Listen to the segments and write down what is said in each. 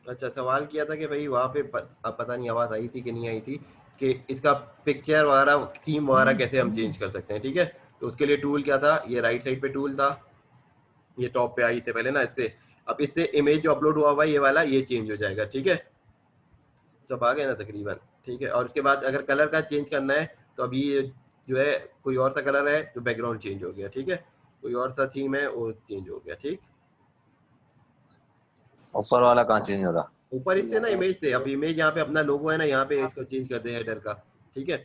अच्छा, सवाल किया था कि भाई वहाँ पे अब पता नहीं आवाज़ आई थी कि नहीं आई थी, कि इसका पिक्चर वगैरह थीम वगैरह कैसे हम चेंज कर सकते हैं, ठीक है। तो उसके लिए टूल क्या था, ये राइट साइड पे टूल था, ये टॉप पे आई से पहले ना, इससे अब इससे इमेज जो अपलोड हुआ हुआ है ये वाला, ये चेंज हो जाएगा, ठीक है। सब आ गए ना तकरीबन, ठीक है। और उसके बाद अगर कलर का चेंज करना है तो अभी ये जो है कोई और सा कलर है तो बैकग्राउंड चेंज हो गया, ठीक है। कोई और सा थीम है वो चेंज हो गया, ठीक। ऊपर वाला कहाँ चेंज हो रहा? ऊपर इससे ना इमेज से, अब इमेज यहाँ पे अपना लोगो है ना, यहाँ पे इसको चेंज कर दे हेडर का, ठीक है।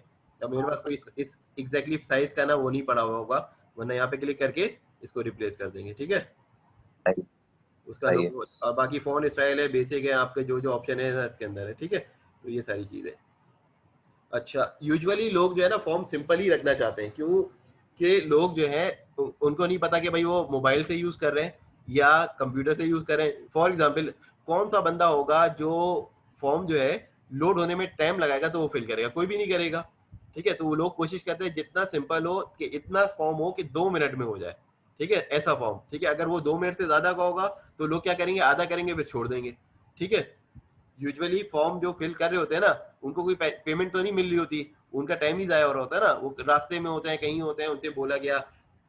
अब मेरे पास कोई इस एग्जैक्टली साइज का ना वो नहीं पड़ा हुआ होगा, वरना यहाँ पे क्लिक करके इसको रिप्लेस कर देंगे, ठीक है। सही। उसका सही है। लोगो और बाकी फोन स्टाइल है, बेसिक है, आपके जो जो ऑप्शन है ना इसके अंदर है, ठीक है। तो ये सारी चीजें। अच्छा, यूजुअली लोग जो है ना फॉर्म सिंपल ही रखना चाहते हैं, क्यों कि लोग जो है उनको नहीं पता कि भाई वो मोबाइल से यूज कर रहे हैं या कंप्यूटर से यूज कर रहे हैं। फॉर एग्जांपल, कौन सा बंदा होगा जो फॉर्म जो है लोड होने में टाइम लगाएगा तो वो फिल करेगा? कोई भी नहीं करेगा, ठीक है। तो वो लोग कोशिश करते हैं जितना सिंपल हो, कि इतना फॉर्म हो कि 2 मिनट में हो जाए, ठीक है, ऐसा फॉर्म, ठीक है। अगर वो 2 मिनट से ज्यादा का होगा तो लोग क्या करेंगे, आधा करेंगे फिर छोड़ देंगे, ठीक है। यूजुअली फॉर्म जो फिल कर रहे होते हैं ना, उनको कोई पेमेंट तो नहीं मिल रही होती, उनका टाइम ही जाया हो रहा होता है ना, वो रास्ते में होते हैं, कहीं होते हैं, उनसे बोला गया,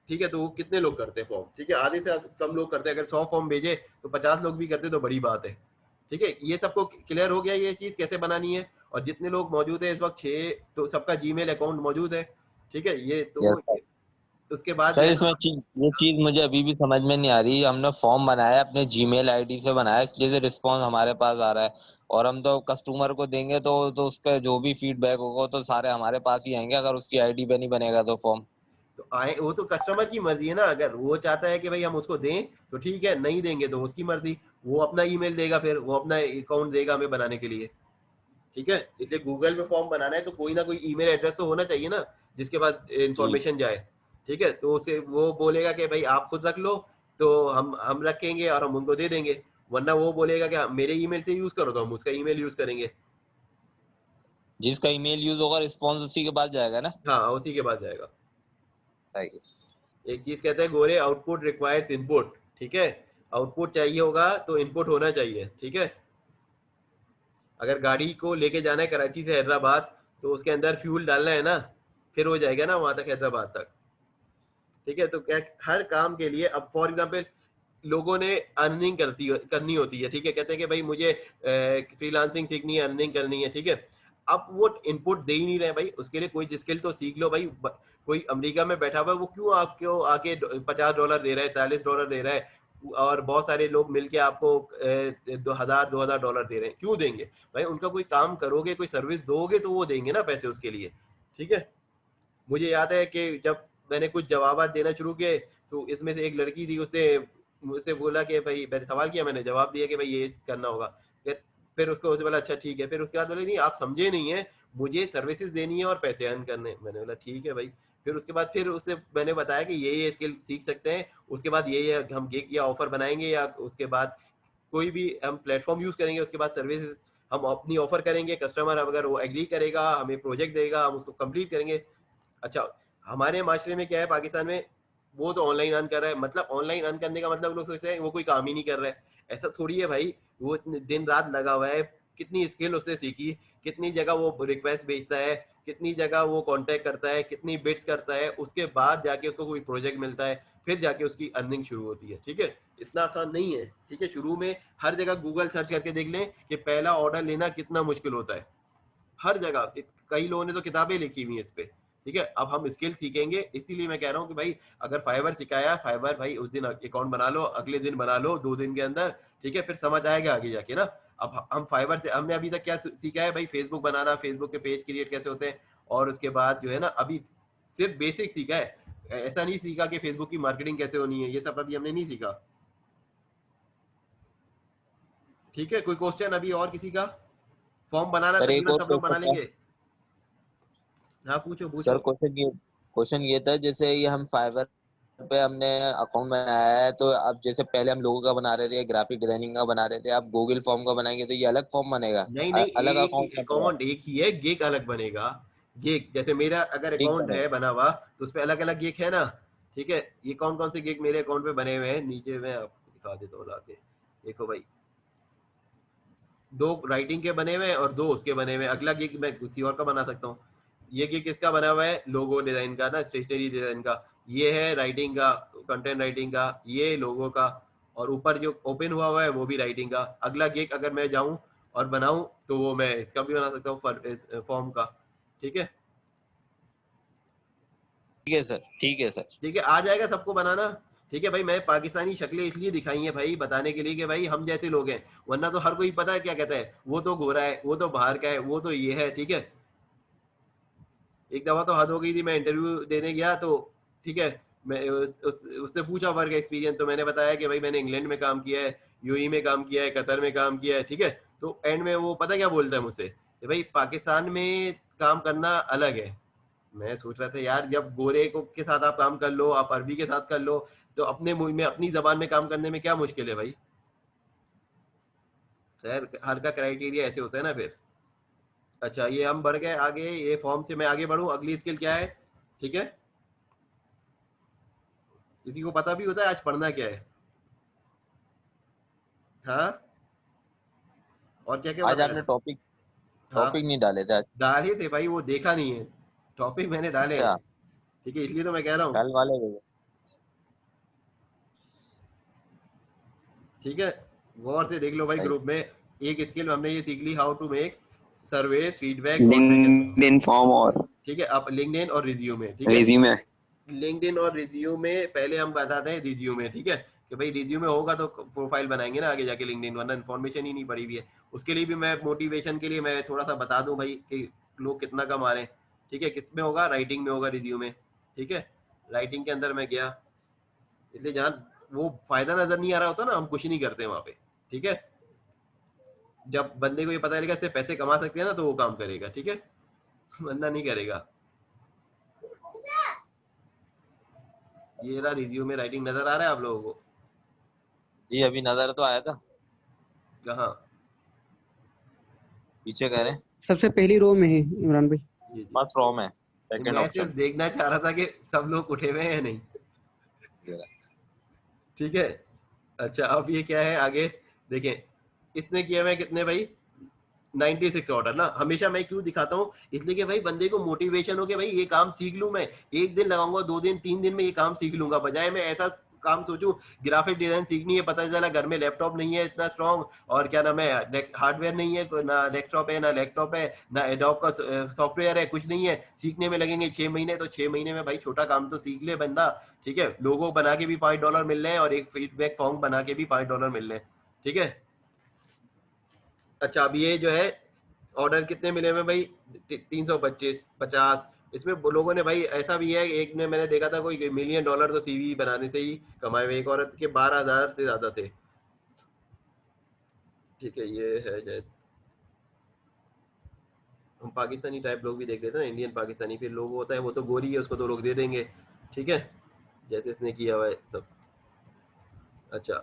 ठीक है। तो वो कितने लोग करते हैं फॉर्म, ठीक है, आधे से कम लोग करते हैं। अगर 100 फॉर्म भेजे तो 50 लोग भी करते तो बड़ी बात है, ठीक है। ये सबको क्लियर हो गया ये चीज कैसे बनानी है। और जितने लोग मौजूद है इस वक्त 6, तो सबका जीमेल अकाउंट मौजूद है, ठीक है। ये तो यस। उसके बाद जो सर है इसमें ना, ये चीज मुझे अभी भी समझ में नहीं आ रही। हमने फॉर्म बनाया है अपने जीमेल आईडी से बनाया है, इसलिए से रिस्पॉन्स हमारे पास आ रहा है। और हम तो कस्टमर को देंगे तो उसका जो भी फीडबैक होगा तो सारे हमारे पास ही आएंगे, अगर उसकी आईडी पे नहीं बनेगा तो फॉर्म। तो आए, वो तो कस्टमर की मर्जी है ना, अगर वो चाहता है कि भाई हम उसको दें तो ठीक है, नहीं देंगे तो उसकी मर्जी, वो अपना ईमेल देगा, फिर वो अपना अकाउंट देगा हमें बनाने के लिए, ठीक है। इसलिए गूगल पे फॉर्म बनाना है तो कोई ना कोई ईमेल एड्रेस तो होना चाहिए ना, जिसके बाद जी। इंफॉर्मेशन जाए, ठीक है। तो उसे वो बोलेगा कि भाई आप खुद रख लो, तो हम रखेंगे और हम उनको दे देंगे। वरना वो बोलेगा कि मेरे ईमेल से यूज करो, तो हम उसका ईमेल यूज करेंगे। जिसका ईमेल यूज होगा रिस्पॉन्स उसी के पास जाएगा ना? हाँ, उसी के बाद जाएगा। सही है। एक चीज कहते हैं गोरे, आउटपुट रिक्वायर्स इनपुट, ठीक है। आउटपुट चाहिए होगा तो इनपुट होना चाहिए, ठीक है। अगर गाड़ी को लेके जाना है कराची से हैदराबाद, तो उसके अंदर फ्यूल डालना है ना, फिर हो जाएगा ना वहां तक, हैदराबाद तक, ठीक है। तो क्या हर काम के लिए, अब फॉर एग्जाम्पल लोगों ने अर्निंग करनी होती है, ठीक है, कहते हैं कि भाई मुझे फ्रीलांसिंग सीखनी है, अर्निंग करनी है, ठीक है। अब वो इनपुट दे ही नहीं रहे भाई, उसके लिए कोई स्किल तो सीख लो भाई। कोई अमेरिका में बैठा हुआ है, वो क्यों आपको आके $50 दे रहा है, $40 दे रहा है, और बहुत सारे लोग मिलके आपको 2,000 $2,000 दे रहे हैं, क्यों देंगे भाई? उनका कोई काम करोगे, कोई सर्विस दोगे तो वो देंगे ना पैसे उसके लिए, ठीक है। मुझे याद है कि जब मैंने कुछ जवाब देना शुरू किए, तो इसमें से एक लड़की थी, उसने मुझसे बोला कि भाई, मैंने सवाल किया, मैंने जवाब दिया कि भाई ये करना होगा। फिर उसको उसने बोला अच्छा ठीक है, फिर उसके बाद बोले नहीं आप समझे नहीं है, मुझे सर्विसेज देनी है और पैसे अर्न करने हैं। मैंने बोला ठीक है भाई। फिर उसके बाद फिर उससे मैंने बताया कि ये स्किल सीख सकते हैं, उसके बाद ये हम गिग या ऑफर बनाएंगे, या उसके बाद कोई भी हम प्लेटफॉर्म यूज करेंगे, उसके बाद सर्विसेज हम अपनी ऑफर करेंगे, कस्टमर अगर वो एग्री करेगा हमें प्रोजेक्ट देगा, हम उसको कंप्लीट करेंगे। अच्छा, हमारे माशरे में क्या है पाकिस्तान में, वो तो ऑनलाइन अर्न कर रहा है, मतलब ऑनलाइन अर्न करने का मतलब लोग सोचते हैं वो कोई काम ही नहीं कर रहा है। ऐसा थोड़ी है भाई, वो इतने दिन रात लगा हुआ है, कितनी स्किल उसने सीखी, कितनी जगह वो रिक्वेस्ट भेजता है, कितनी जगह वो कांटेक्ट करता है, कितनी बिट्स करता है, उसके बाद जाके उसको कोई प्रोजेक्ट मिलता है, फिर जाके उसकी अर्निंग शुरू होती है, ठीक है। इतना आसान नहीं है, ठीक है। शुरू में हर जगह गूगल सर्च करके देख लें कि पहला ऑर्डर लेना कितना मुश्किल होता है, हर जगह। कई लोगों ने तो किताबें लिखी हुई हैं इस पे, ठीक है। अब हम स्किल सीखेंगे, इसीलिए मैं कह रहा हूँ कि भाई अगर फाइवर सिखाया, फाइवर भाई उस दिन अकाउंट बना लो, अगले दिन बना लो, 2 दिन के अंदर, ठीक है, फिर समझ आएगा आगे जाके ना। अब हम फाइवर से, हमने अभी तक क्या सीखा है भाई? फेसबुक बनाना, फेसबुक के पेज क्रिएट कैसे होते हैं, और उसके बाद जो है ना, अभी सिर्फ बेसिक सीखा है। ऐसा नहीं सीखा कि फेसबुक की मार्केटिंग कैसे होनी है, ये सब अभी हमने नहीं सीखा, ठीक है। कोई क्वेश्चन अभी और किसी का? फॉर्म बनाना सर एक तकरीबन और सब लोग बना क्वेश्चन था। लेंगे। हाँ, पूछो सर पूछो। क्वेश्चन ये था, जैसे ये हम फाइवर पे हमने अकाउंट बनाया है, तो अब जैसे पहले हम लोगों का बना रहे थे, ग्राफिक डिजाइनिंग का बना रहे थे, अब गूगल फॉर्म का बनाएंगे तो ये अलग फॉर्म बनेगा? नहीं नहीं, अलग एक ही अकाउंट बनेगा? अकाउंट एक ही है, गेक अलग बनेगा। गेक जैसे मेरा अगर ठीक अकाउंट बनेगा। है बना हुआ, तो उस पे अलग अलग गेक है ना, ठीक है। ये कौन कौन से गेक मेरे अकाउंट पे बने हुए हैं, नीचे मैं आपको दिखा देता हूँ लाके, देखो भाई। दो राइटिंग के बने हुए हैं और दो उसके बने हुए हैं। अगला गिग मैं किसी और का बना सकता हूँ। ये गिग किसका बना हुआ है, लोगो डिजाइन का ना, स्टेशनरी डिजाइन का। ये है राइटिंग का, कंटेंट राइटिंग का, ये लोगो का, और ऊपर जो ओपन हुआ हुआ है वो भी राइटिंग का। अगला गिग अगर मैं जाऊं और बनाऊं तो वो मैं इसका भी बना सकता हूँ, फॉर्म का। ठीक है, ठीक है सर, ठीक है सर। ठीक है, आ जाएगा सबको बनाना। ठीक है भाई, मैं पाकिस्तानी शक्लें इसलिए दिखाई हैं भाई बताने के लिए कि भाई हम जैसे लोग हैं, वरना तो हर कोई पता है क्या कहता है, वो तो गोरा है, वो तो बाहर का है, वो तो ये है। ठीक है, एक दफा तो हद हो गई थी, मैं इंटरव्यू देने गया तो, ठीक है, मैं उससे पूछा वर्क एक्सपीरियंस, तो मैंने बताया कि भाई मैंने इंग्लैंड में काम किया है, यूएई में काम किया है, कतर में काम किया है। ठीक है, तो एंड में वो पता क्या बोलता है मुझसे कि भाई पाकिस्तान में काम करना अलग है। मैं सोच रहा था यार, जब गोरे को के साथ आप काम कर लो, आप अरबी के साथ कर लो, तो अपने मुल्क में अपनी जबान में काम करने में क्या मुश्किल है भाई। खैर, हर का क्राइटेरिया ऐसे होता है ना फिर। अच्छा, ये हम बढ़ गए आगे, ये फॉर्म से मैं आगे बढ़ूं, अगली स्किल क्या है। ठीक है, किसी को पता भी होता है आज पढ़ना क्या है? हाँ, और क्या क्या आज बताया आपने था? टॉपिक हाँ, टॉपिक नहीं डाले थे आज। डाले थे भाई, वो देखा नहीं है। टॉपिक मैंने डाले हैं। अच्छा, ठीक है, इसलिए तो मैं कह रहा हूँ। कल वाले को। ठीक है, गौर से देख लो भाई सही। ग्रुप में। एक स्किल हमने ये सीख ली, how to make survey feedback automation. LinkedIn form और ठीक है, अब लिंक्डइन और रिज्यूमे। ठीक है, रिज्यूमे। लिंक्डइन और रिज्यूमे पहले हम बताते हैं। रिज्यूमे, ठीक है, कि भाई रिज्यूमे होगा तो प्रोफाइल बनाएंगे ना आगे जाके लिंक्डइन, वरना इन्फॉर्मेशन ही नहीं पड़ी हुई है। उसके लिए भी मैं मोटिवेशन के लिए मैं थोड़ा सा बता दूं भाई कि लोग कितना कमा रहे हैं। ठीक है, किस में होगा, राइटिंग में होगा रिज्यूमे। ठीक है, राइटिंग के अंदर मैं गया, इसलिए जहाँ वो फायदा नजर नहीं आ रहा होता ना, हम कुछ नहीं करते वहां पे। ठीक है, जब बंदे को ये पता चलेगा इससे पैसे कमा सकते हैं ना, तो वो काम करेगा। ठीक है, वरना नहीं करेगा। ये रहा रिज्यूमे, राइटिंग नजर आ रहा है आप लोगों को? जी अभी नजर तो आया था। कहाँ? पीछे कह रहे हैं। सबसे पहली रो में है इमरान भाई। जी जी, फर्स्ट रॉ में, सेकंड मैं सिर्फ ऑप्शन। देखना चाह रहा था कि सब लोग उठे हुए हैं या नहीं। ठीक है, अच्छा अब ये क्या है आगे, देखें। इसने किया हुआ है कितने भाई, 96 ऑर्डर ना। हमेशा मैं क्यों दिखाता हूँ, इसलिए कि भाई बंदे को मोटिवेशन हो कि भाई ये काम सीख लूं मैं, एक दिन लगाऊंगा, 2 दिन 3 दिन में ये काम सीख लूंगा, बजाय मैं ऐसा काम सोचूं, ग्राफिक डिजाइन सीखनी है, पता चला घर में लैपटॉप नहीं है इतना स्ट्रॉन्ग, और क्या नाम है, हार्डवेयर नहीं है, ना डेस्कटॉप है, ना लैपटॉप है, ना एडोब का सॉफ्टवेयर है, कुछ नहीं है, सीखने में लगेंगे 6 महीने। तो 6 महीने में भाई छोटा काम तो सीख ले बंदा। ठीक है, लोगो बना के भी $5 मिल रहे हैं, और एक फीडबैक फॉर्म बना के भी $5 मिल रहे हैं। ठीक है, अच्छा अब ये जो है ऑर्डर कितने मिले हुए भाई, 325 50। इसमें लोगों ने भाई ऐसा भी है, एक ने मैंने देखा था कोई $1 million तो सीवी बनाने से ही कमाए हुए, एक औरत के 12,000 से ज्यादा थे। ठीक है, ये है शायद। हम पाकिस्तानी टाइप लोग भी देख लेते हैं ना, इंडियन पाकिस्तानी, फिर लोग होता है वो तो गोरी है, उसको तो लोग दे देंगे। ठीक है, जैसे इसने किया हुआ है सब। अच्छा,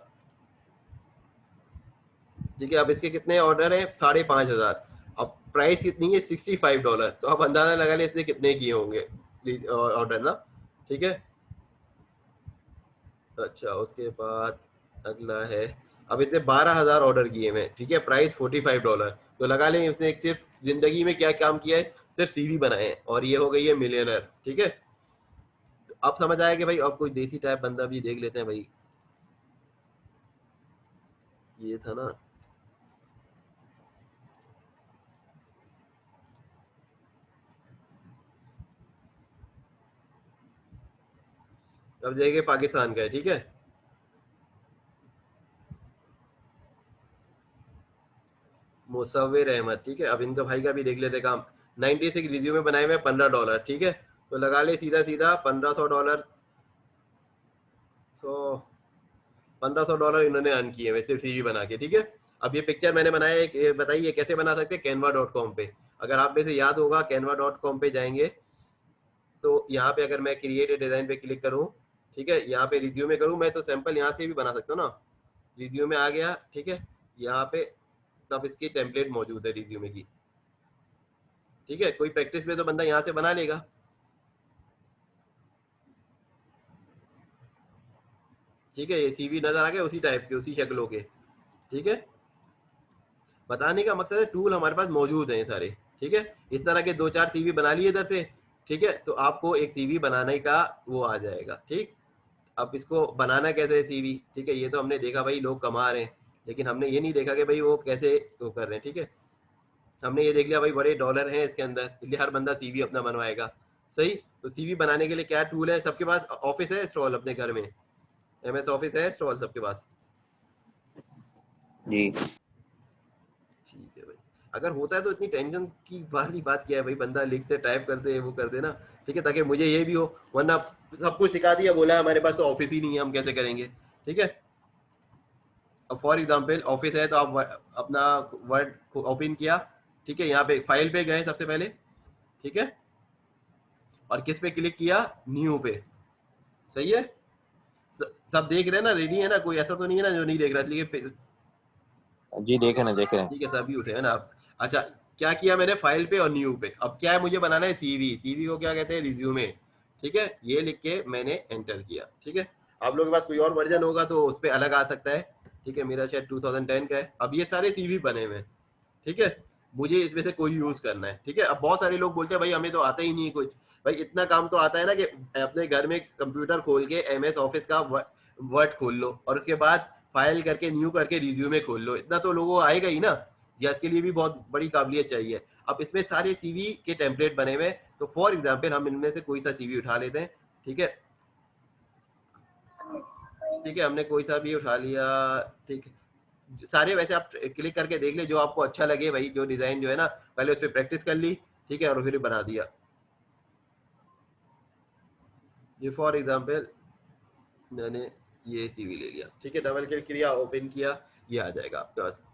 ठीक है, अब इसके कितने ऑर्डर है, 5,500। अब प्राइस कितनी है, $65। तो आप अंदाजा लगा ले इसने कितने किए होंगे ऑर्डर ना। ठीक है, अच्छा उसके बाद अगला है, अब इसने 12,000 ऑर्डर किए हुए हैं। ठीक है, प्राइस $45। तो लगा लें इसने एक सिर्फ जिंदगी में क्या काम किया है, सिर्फ सीवी बनाए हैं, और ये हो गई है मिलियनर। ठीक है, तो अब समझ आया कि भाई अब कोई देसी टाइप बंदा भी देख लेते हैं भाई। ये था ना, अब देखिए पाकिस्तान का है। ठीक है, मुसव्विर अहमद। ठीक है, अब इनका भाई का भी देख लेते काम। 96 रिज्यूमे बनाए हुए $15। ठीक है, तो लगा ले सीधा सीधा $1,500। सो $1,500 इन्होंने अर्न किए हुए सिर्फ सीवी बना के। ठीक है, अब ये पिक्चर मैंने बनाया है, बताइए कैसे बना सकते हैं, canva.com पे। अगर आप में से याद होगा, canva.com पे जाएंगे, तो यहाँ पे अगर मैं क्रिएट डिजाइन पे क्लिक करूँ, ठीक है, यहाँ पे रिज्यूमे करूँ, मैं तो सैंपल यहाँ से भी बना सकता हूँ ना। रिज्यूमे आ गया। ठीक है, यहाँ पे तब इसकी टेम्पलेट मौजूद है रिज्यूमे की। ठीक है, कोई प्रैक्टिस में तो बंदा यहाँ से बना लेगा। ठीक है, ये सीवी नजर आ गए उसी टाइप के, उसी शक्लों के। ठीक है, बताने का मकसद है टूल हमारे पास मौजूद हैं ये सारे, ठीक है। इस तरह के 2-4 सीवी बना लिए इधर से, ठीक है, तो आपको एक सीवी बनाने का वो आ जाएगा, ठीक। अब इसको बनाना कैसे है सीवी, ठीक है, ये तो हमने देखा भाई लोग कमा रहे हैं, लेकिन हमने ये नहीं देखा कि भाई वो कैसे वो कर रहे हैं, ठीक है। हमने ये देख लिया भाई बड़े डॉलर हैं इसके अंदर, इसलिए हर बंदा सीवी अपना बनवाएगा, सही। तो सीवी बनाने के लिए क्या टूल है, सबके पास ऑफिस है इंस्टॉल अपने घर में, एमएस ऑफिस है इंस्टॉल सबके पास, जी। ठीक है भाई। अगर होता है तो इतनी टेंशन की वाली बात क्या है भाई, बंदा लिखते टाइप करते वो कर देना, ठीक है, ताकि मुझे ये भी हो, वरना सब कुछ सिखा दिया, बोला हमारे पास तो ऑफिस ही नहीं है, हम कैसे करेंगे, ठीक है। अब फॉर एग्जांपल ऑफिस है तो आप अपना वर्ड को ओपन किया, ठीक है, यहाँ पे फाइल पे गए सबसे पहले, ठीक है, और किस पे क्लिक किया, न्यू पे, सही है। सब देख रहे हैं ना, रेडी है ना, कोई ऐसा तो नहीं है ना जो नहीं देख रहा, इसलिए जी देखे ना, देख रहे हैं। ठीक है, सभी उठे हैं ना आप। अच्छा, क्या किया मैंने, फाइल पे और न्यू पे, अब क्या है मुझे बनाना है सीवी, सीवी को क्या कहते हैं, रिज्यूमे, ठीक है, ये लिख के मैंने एंटर किया, ठीक है। आप लोगों के पास कोई और वर्जन होगा तो उस पर अलग आ सकता है, ठीक है, मेरा शायद 2010 का है। अब ये सारे सीवी बने हुए हैं, ठीक है, मुझे इसमें से कोई यूज करना है, ठीक है। अब बहुत सारे लोग बोलते हैं भाई हमें तो आता ही नहीं कुछ, भाई इतना काम तो आता है ना कि अपने घर में कंप्यूटर खोल के एमएस ऑफिस का वर्ड खोल लो और उसके बाद फाइल करके न्यू करके रिज्यूमे खोल लो, इतना तो लोगों को आएगा ही ना, या इसके लिए भी बहुत बड़ी काबिलियत चाहिए। अब इसमें सारे सीवी के टेम्पलेट बने हुए, तो फॉर एग्जाम्पल हम इनमें से कोई सा सीवी उठा लेते हैं, ठीक है, ठीक है, हमने कोई सा भी उठा लिया, ठीक है। सारे वैसे आप क्लिक करके देख ले जो आपको अच्छा लगे भाई, जो डिजाइन जो है ना, पहले उस पर प्रैक्टिस कर ली, ठीक है, और फिर बना दिया। ये फॉर एग्जाम्पल मैंने ये सीवी ले लिया, ठीक है, डबल क्लिक किया, ओपन किया, ये आ जाएगा आपके पास,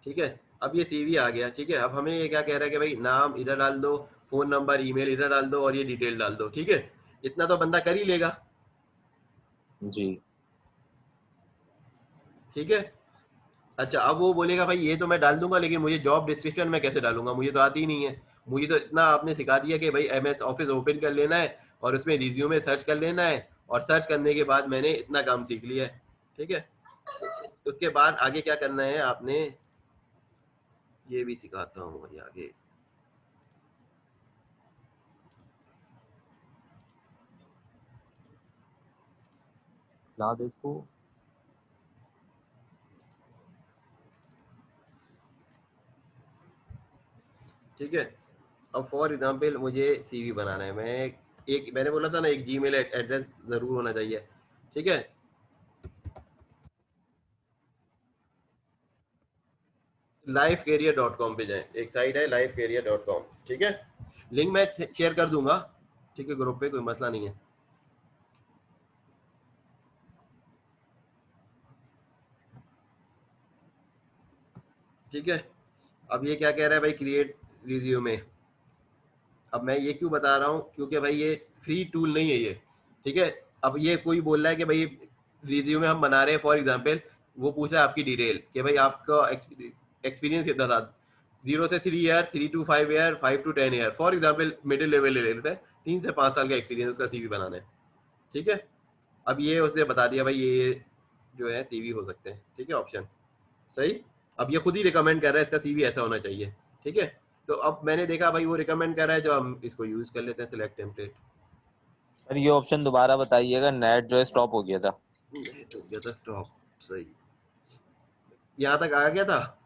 ठीक है। अब ये सीवी आ गया, ठीक है। अब हमें ये क्या कह रहा है कि भाई नाम इधर डाल दो, फोन नंबर ईमेल इधर डाल दो और ये डिटेल डाल दो, ठीक है, इतना तो बंदा कर ही लेगा, जी। ठीक है। अच्छा, अब वो बोलेगा भाई ये तो मैं डाल दूंगा, लेकिन मुझे जॉब डिस्क्रिप्शन में कैसे डालूंगा, मुझे तो आती ही नहीं है। मुझे तो इतना आपने सिखा दिया कि भाई एमएस ऑफिस ओपन कर लेना है और उसमें रिज्यूमे सर्च कर लेना है, और सर्च करने के बाद मैंने इतना काम सीख लिया है, ठीक है। उसके बाद आगे क्या करना है आपने, ये भी सिखाता हूँ भाई आगे, ला दो इसको। ठीक है। अब फॉर एग्जांपल मुझे सीवी बनाना है, मैं एक मैंने बोला था ना एक जीमेल एड्रेस जरूर होना चाहिए, ठीक है। lifecareer.com पे जाएं, एक साइट है lifecareer.com, ठीक है, लिंक मैं शेयर कर दूंगा, ठीक है, ग्रुप पे, कोई मसला नहीं है। ठीक है। अब ये क्या कह रहा है भाई, क्रिएट रिज्यूमे। अब मैं ये क्यों बता रहा हूँ, क्योंकि भाई ये फ्री टूल नहीं है ये, ठीक है। अब ये कोई बोल रहा है कि भाई रिज्यूमे हम बना रहे हैं, फॉर एग्जांपल वो पूछ रहा है आपकी डिटेल कि भाई आपका एक्सपीरियंस कितना था, 0 से 3 year, 3 to 5 year, 5 to 10 year, for example middle level ले लेते हैं, 3 से 5 साल का एक्सपीरियंस उसका सीवी बनाना है, ठीक है। अब ये उसने बता दिया भाई ये जो है सीवी हो सकते हैं, ठीक है, ऑप्शन, सही। अब ये खुद ही रिकमेंड कर रहा है इसका सीवी ऐसा होना चाहिए, ठीक है। तो अब मैंने देखा भाई वो रिकमेंड कर रहा है, जो हम इसको यूज कर लेते हैं, सिलेक्ट टेम्पलेट। सर ये ऑप्शन दोबारा बताइएगा, नेट जो है स्टॉप हो गया था। नेट हो गया था स्टॉप, सही, यहाँ तक आ गया था,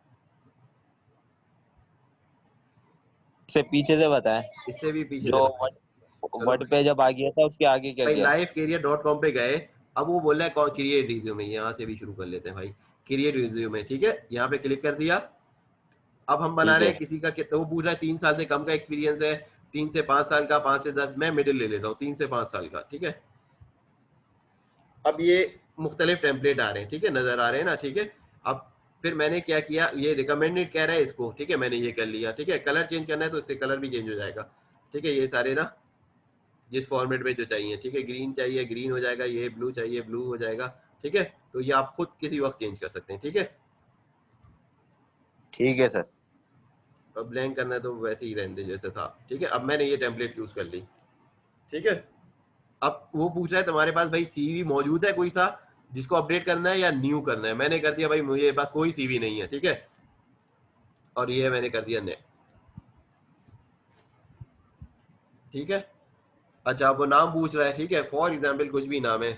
इससे पीछे से बताएं, इससे भी पीछे से जो बताएं। चलो वर्ड पे जब आ गया था उसके आगे क्या भाई किया। lifecareer.com पे गए, अब वो बोल रहा है कौन क्रिएट रिज्यूमे, यहाँ से भी शुरू कर लेते हैं भाई, क्रिएट रिज्यूमे, ठीक है, यहाँ पे क्लिक कर दिया। अब हम बना ठीक रहे है। हैं किसी का कितना, वो पूछ रहा है 3 साल से कम का एक्सपीरियंस है, 3 से 5 साल का, 5 से 10, मैं मिडिल ले लेता हूँ 3 से 5 साल का, ठीक है। अब ये मुख्तलिफ टेम्पलेट आ रहे हैं, ठीक है, नजर आ रहे हैं ना, ठीक है। अब फिर मैंने क्या किया, ये रिकमेंडेड कह रहा है इसको, ठीक है, मैंने ये कर लिया, ठीक है। कलर चेंज करना है तो इससे कलर भी चेंज हो जाएगा, ठीक है, ये सारे ना जिस फॉर्मेट में जो चाहिए, ठीक है, ग्रीन चाहिए ग्रीन हो जाएगा, ये ब्लू चाहिए ब्लू हो जाएगा, ठीक है। तो ये आप खुद किसी वक्त चेंज कर सकते हैं, ठीक है। ठीक है सर। अब ब्लैंक करना है तो वैसे ही रहने दे जैसे था, ठीक है। अब मैंने ये टेम्पलेट यूज कर ली, ठीक है। अब वो पूछ रहा है तुम्हारे पास भाई सीवी मौजूद है कोई सा, जिसको अपडेट करना है या न्यू करना है। मैंने कर दिया भाई, मुझे पास कोई सीवी नहीं है, ठीक है, और ये मैंने कर दिया नेक्स्ट, ठीक है। अच्छा वो नाम पूछ रहा है, ठीक है, फॉर एग्जाम्पल कुछ भी नाम है,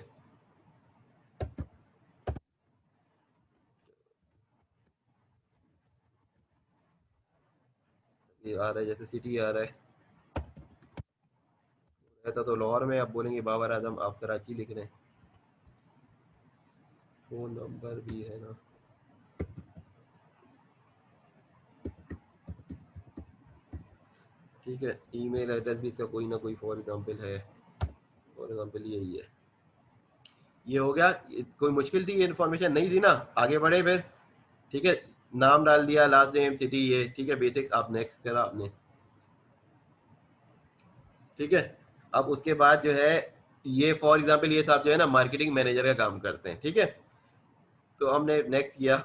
ये आ रहा है जैसे सिटी आ रहा है, रहता तो लाहौर में, आप बोलेंगे बाबर आजम आप कराची लिख रहे हैं, फोन नंबर भी है ना, ठीक है, ईमेल एड्रेस भी इसका कोई ना कोई फॉर एग्जांपल है, फॉर एग्जांपल यही है। ये हो गया, कोई मुश्किल थी, ये इन्फॉर्मेशन नहीं थी ना, आगे बढ़े फिर, ठीक है। नाम डाल दिया, लास्ट नेम, सिटी, ये ठीक है, बेसिक। आप नेक्स्ट करा आपने, ठीक है। अब उसके बाद जो है, ये फॉर एग्जांपल ये साहब जो है ना मार्केटिंग मैनेजर का काम करते हैं, ठीक है। तो हमने नेक्स्ट किया,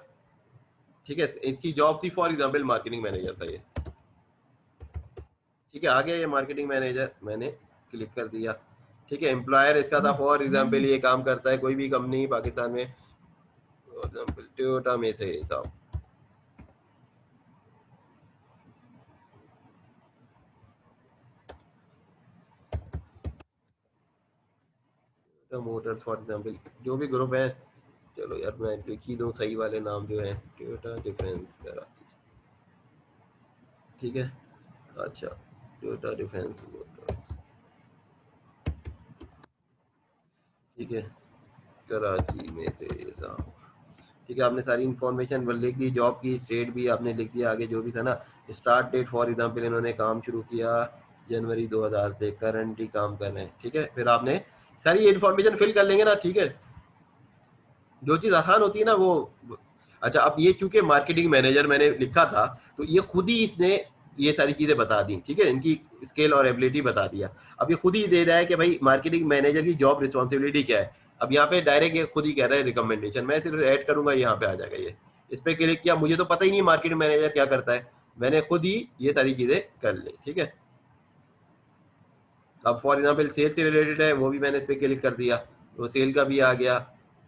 ठीक है, इसकी जॉब थी फॉर एग्जांपल मार्केटिंग मैनेजर था ये, ठीक है। आगे ये मार्केटिंग मैनेजर मैंने क्लिक कर दिया, ठीक है। एम्प्लॉयर इसका था फॉर एग्जांपल, ये काम करता है कोई भी कंपनी पाकिस्तान में, फॉर एग्जांपल टोयोटा में से साहब, मोटर्स फॉर एग्जांपल, जो भी ग्रुप है। चलो यार मैं लिख ही दूं सही वाले नाम जो है, टोयोटा डिफेंस करा, ठीक है। अच्छा टोयोटा डिफेंस मोटर्स, ठीक है, कराची में थे साहब, ठीक है। आपने सारी इन्फॉर्मेशन लिख दी, जॉब की स्टेट भी आपने लिख दिया, आगे जो भी था ना। स्टार्ट डेट फॉर एग्जांपल इन्होंने काम शुरू किया जनवरी 2000 से, करंट ही काम कर रहे हैं, ठीक है। फिर आपने सारी इन्फॉर्मेशन फिल कर लेंगे ना, ठीक है। जो चीज़ आसान होती है ना वो। अच्छा अब ये चूंकि मार्केटिंग मैनेजर मैंने लिखा था, तो ये खुद ही इसने ये सारी चीज़ें बता दी, ठीक है, इनकी स्केल और एबिलिटी बता दिया। अब ये खुद ही दे रहा है कि भाई मार्केटिंग मैनेजर की जॉब रिस्पॉन्सिबिलिटी क्या है। अब यहाँ पे डायरेक्ट ये खुद ही कह रहा है रिकमेंडेशन, मैं सिर्फ ऐड करूंगा, यहाँ पे आ जाएगा ये। इस पर क्लिक किया, मुझे तो पता ही नहीं मार्केटिंग मैनेजर क्या करता है, मैंने खुद ही ये सारी चीज़ें कर ली, ठीक है। अब फॉर एग्जाम्पल सेल से रिलेटेड है, वो भी मैंने इस पर क्लिक कर दिया, तो सेल का भी आ गया,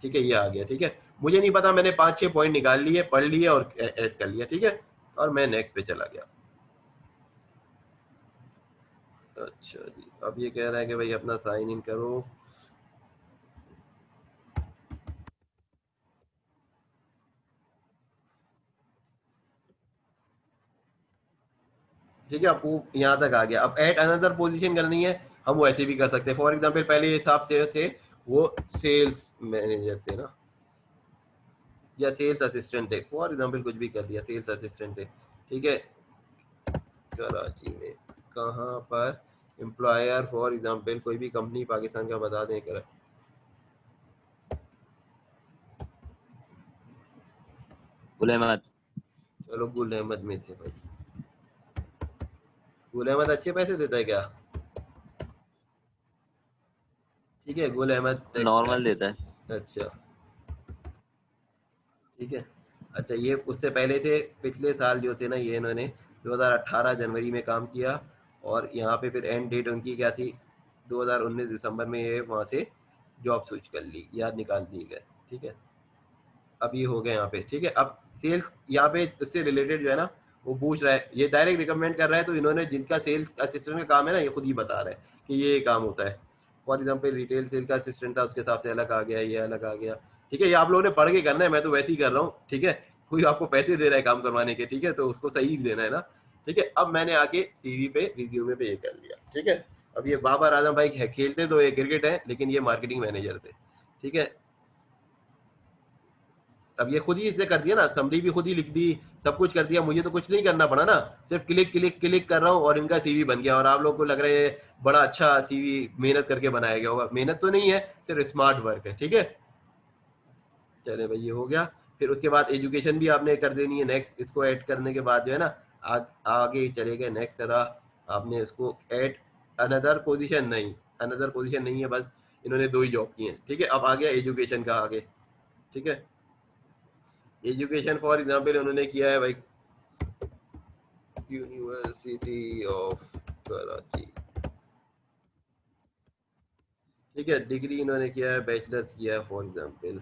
ठीक है, ये आ गया, ठीक है। मुझे नहीं पता, मैंने 5-6 पॉइंट निकाल लिए, पढ़ लिए और ऐड कर लिया, ठीक है, और मैं नेक्स्ट पे चला गया। अच्छा जी, अब ये कह रहा है कि भाई अपना साइन इन करो, ठीक है। आपको यहाँ तक आ गया। अब एट अनदर पोजीशन करनी है, हम वैसे भी कर सकते हैं। फॉर एग्जांपल पहले ये हिसाब से थे, वो सेल्स मैनेजर थे ना, या सेल्स असिस्टेंट थे, फॉर एग्जांपल कुछ भी कर दिया, सेल्स असिस्टेंट थे, ठीक है। कराची में कहाँ पर, एम्प्लॉयर फॉर एग्जांपल कोई भी कंपनी पाकिस्तान का बता दें, कर गुल अहमद। चलो गुल अहमद में थे भाई। गुल अहमद अच्छे पैसे देता है क्या? ठीक है, गुल अहमद नॉर्मल देता है। अच्छा ठीक है। अच्छा ये उससे पहले थे, पिछले साल जो थे ना, ये इन्होंने 2018 जनवरी में काम किया, और यहाँ पे फिर एंड डेट उनकी क्या थी, 2019 दिसंबर में ये वहाँ से जॉब स्विच कर ली या निकाल दिए गए, ठीक है। अब ये हो गया यहाँ पे, ठीक है। अब सेल्स यहाँ पे इससे रिलेटेड जो है ना, वो पूछ रहा है, ये डायरेक्ट रिकमेंड कर रहा है, तो इन्होंने जिनका सेल्स असिस्टेंट का काम है ना, ये खुद ही बता रहे हैं कि ये काम होता है। फॉर एग्जाम्पल रिटेल सेल का असिस्टेंट था, उसके हिसाब से अलग आ गया, ये अलग आ गया, ठीक है। ये आप लोगों ने पढ़ के करना है, मैं तो वैसे ही कर रहा हूँ, ठीक है। कोई आपको पैसे दे रहा है काम करवाने के, ठीक है, तो उसको सही देना है ना, ठीक है। अब मैंने आके सीवी पे, रिज्यूमे पे ये कर लिया, ठीक है। अब ये बाबर आजम भाई खेलते तो ये क्रिकेट है, लेकिन ये मार्केटिंग मैनेजर थे, ठीक है। अब ये खुद ही इसने कर दिया ना, समरी भी खुद ही लिख दी, सब कुछ कर दिया, मुझे तो कुछ नहीं करना पड़ा ना, सिर्फ क्लिक क्लिक क्लिक कर रहा हूँ और इनका सीवी बन गया। और आप लोग को लग रहा है बड़ा अच्छा सीवी मेहनत करके बनाया गया होगा, मेहनत तो नहीं है, सिर्फ स्मार्ट वर्क है, ठीक है। चले भाई ये हो गया। फिर उसके बाद एजुकेशन भी आपने कर देनी है नेक्स्ट, इसको ऐड करने के बाद जो है ना, आगे चले गए नेक्स्ट तरह, आपने इसको ऐड अनदर पोजीशन नहीं, अनदर पोजीशन नहीं है, बस इन्होंने 2 ही जॉब की हैं, ठीक है। अब आ गया एजुकेशन का आगे, ठीक है। एजुकेशन फॉर एग्जांपल उन्होंने किया है भाई यूनिवर्सिटी ऑफ कराची, ठीक है, डिग्री इन्होंने किया है, बैचलर्स किया है, for example